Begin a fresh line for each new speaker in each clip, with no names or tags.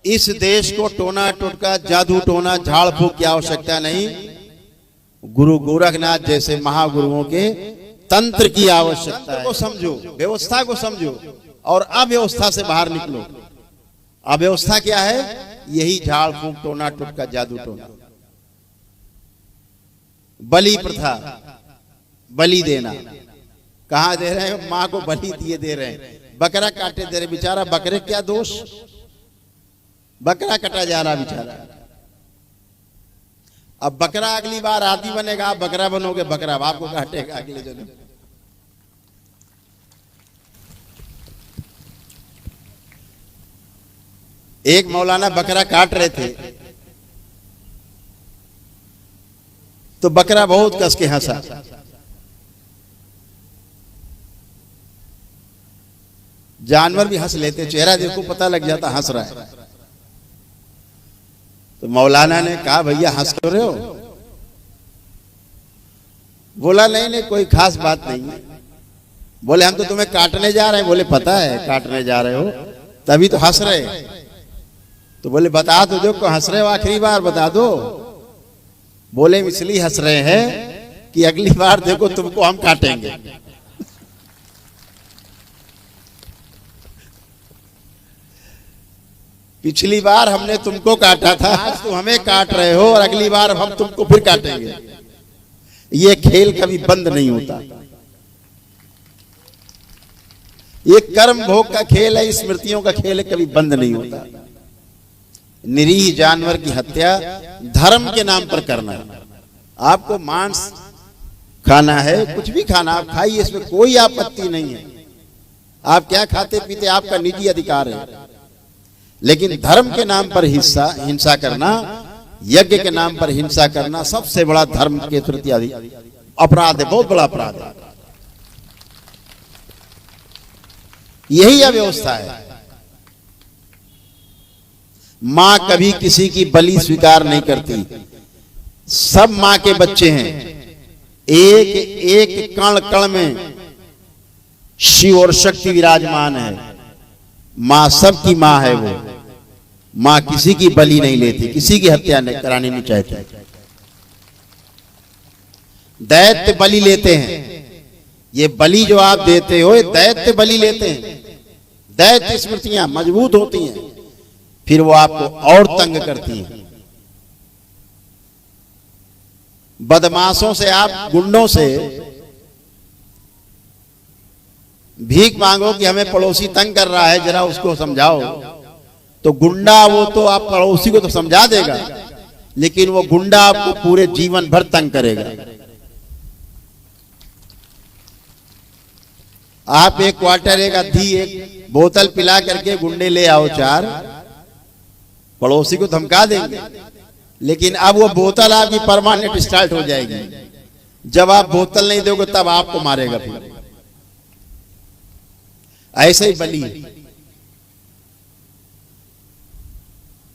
इस देश को टोना टोटका जादू टोना झाड़ फूक की आवश्यकता नहीं, गुरु गोरखनाथ जैसे महागुरुओं के तंत्र की आवश्यकता है। को समझो, व्यवस्था को समझो और अव्यवस्था से बाहर निकलो। अव्यवस्था क्या है? यही झाड़ फूक टोना टोटका जादू टोना। बलि प्रथा, बलि देना, कहां दे रहे हैं? मां को बलि दिए दे रहे हैं, बकरा काटे दे रहे। बेचारा बकरे क्या दोष, बकरा कटा जा रहा बेचारा। अब बकरा अगली बार आदि बनेगा, आप बकरा बनोगे, बकरा आपको काटेगा अगले जन्म। एक मौलाना बकरा काट रहे थे तो बकरा बहुत कस के हंसा। जानवर भी हंस लेते, चेहरा देखो पता लग जाता हंस रहा है। तो मौलाना ने कहा भैया हंस क्यों रहे हो? बोला नहीं नहीं कोई खास बात नहीं है। बोले हम तो तुम्हें काटने जा रहे हैं। बोले पता है काटने जा रहे हो, तभी तो हंस रहे। तो बोले बता दो जो को हंस रहे हो, आखिरी बार बता दो। बोले इसलिए हंस रहे हैं कि अगली बार देखो तुमको हम काटेंगे। पिछली बार हमने तुमको काटा था, आज तुम हमें काट रहे हो और अगली बार हम तुमको फिर काटेंगे। ये खेल कभी बंद नहीं होता। ये कर्म भोग का खेल है, स्मृतियों का खेल है, कभी बंद नहीं होता। निरीह जानवर की हत्या धर्म के नाम पर करना है। आपको मांस खाना है, कुछ भी खाना आप खाइए, इसमें कोई आपत्ति नहीं है। आप क्या खाते पीते आपका निजी अधिकार है। लेकिन धर्म के नाम पर हिंसा करना, यज्ञ के नाम पर हिंसा करना सबसे बड़ा धर्म के प्रति अपराध है, बहुत बड़ा अपराध है। यही अव्यवस्था है। मां कभी किसी की बलि स्वीकार नहीं करती। सब मां के बच्चे हैं। एक एक कण कण में शिव और शक्ति विराजमान है। मां सबकी मां है। वो मां किसी की बलि नहीं लेती, किसी की हत्या नहीं करानी नहीं चाहती। दैत्य बलि लेते हैं। ये बलि जो आप देते हो, दैत्य बलि लेते हैं। दैत्य स्मृतियां मजबूत होती हैं, फिर वो आपको और तंग करती हैं। बदमाशों से, आप गुंडों से भीख मांगो कि हमें पड़ोसी तंग कर रहा है, जरा उसको समझाओ। तो गुंडा वो तो आप पड़ोसी को तो समझा देगा, लेकिन वो गुंडा आपको पूरे जीवन भर तंग करेगा। आप एक क्वार्टर, एक अद्धी, एक बोतल पिला करके गुंडे ले आओ चार, पड़ोसी को धमका देंगे। लेकिन अब वो बोतल आपकी परमानेंट स्टार्ट हो जाएगी। जब आप बोतल नहीं दोगे तब आपको मारेगा। फिर ऐसे ही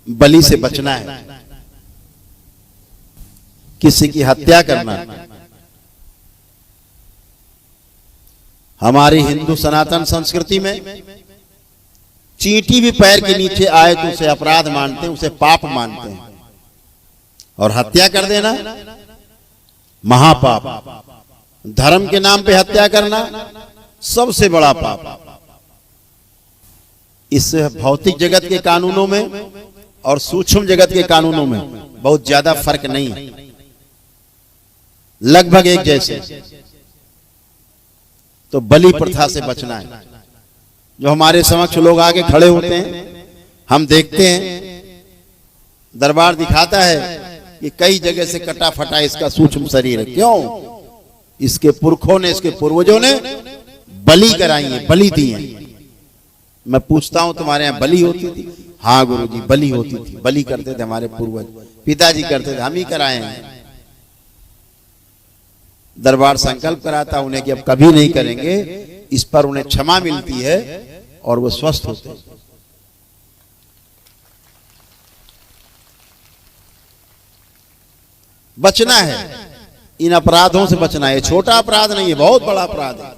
बलि से बचना है। किसी की हत्या करना, हमारी हिंदू सनातन संस्कृति में चींटी भी पैर के नीचे आए तो उसे अपराध मानते हैं, उसे पाप मानते हैं। और हत्या कर देना महापाप। धर्म के नाम पे हत्या करना सबसे बड़ा पाप। इस भौतिक जगत के कानूनों में और सूक्ष्म जगत के कानूनों में बहुत ज्यादा फर्क नहीं है, लगभग एक जैसे। तो बलि प्रथा से बचना है। जो हमारे समक्ष लोग आगे खड़े होते हैं, हम देखते हैं, दरबार दिखाता है कि कई जगह से कटा फटा इसका सूक्ष्म शरीर है। क्यों? इसके पुरखों ने, इसके पूर्वजों ने बलि कराई है, बलि दी है। मैं पूछता हूं तुम्हारे यहां बलि होती थी? हाँ गुरुजी बलि होती थी, बलि करते थे हमारे पूर्वज, पिताजी करते थे, हम ही कराए हैं। दरबार संकल्प कराता उन्हें कि अब कभी नहीं करेंगे। इस पर उन्हें क्षमा मिलती है और वो स्वस्थ होते हैं। बचना है, इन अपराधों से बचना है। छोटा अपराध नहीं है, बहुत बड़ा अपराध है।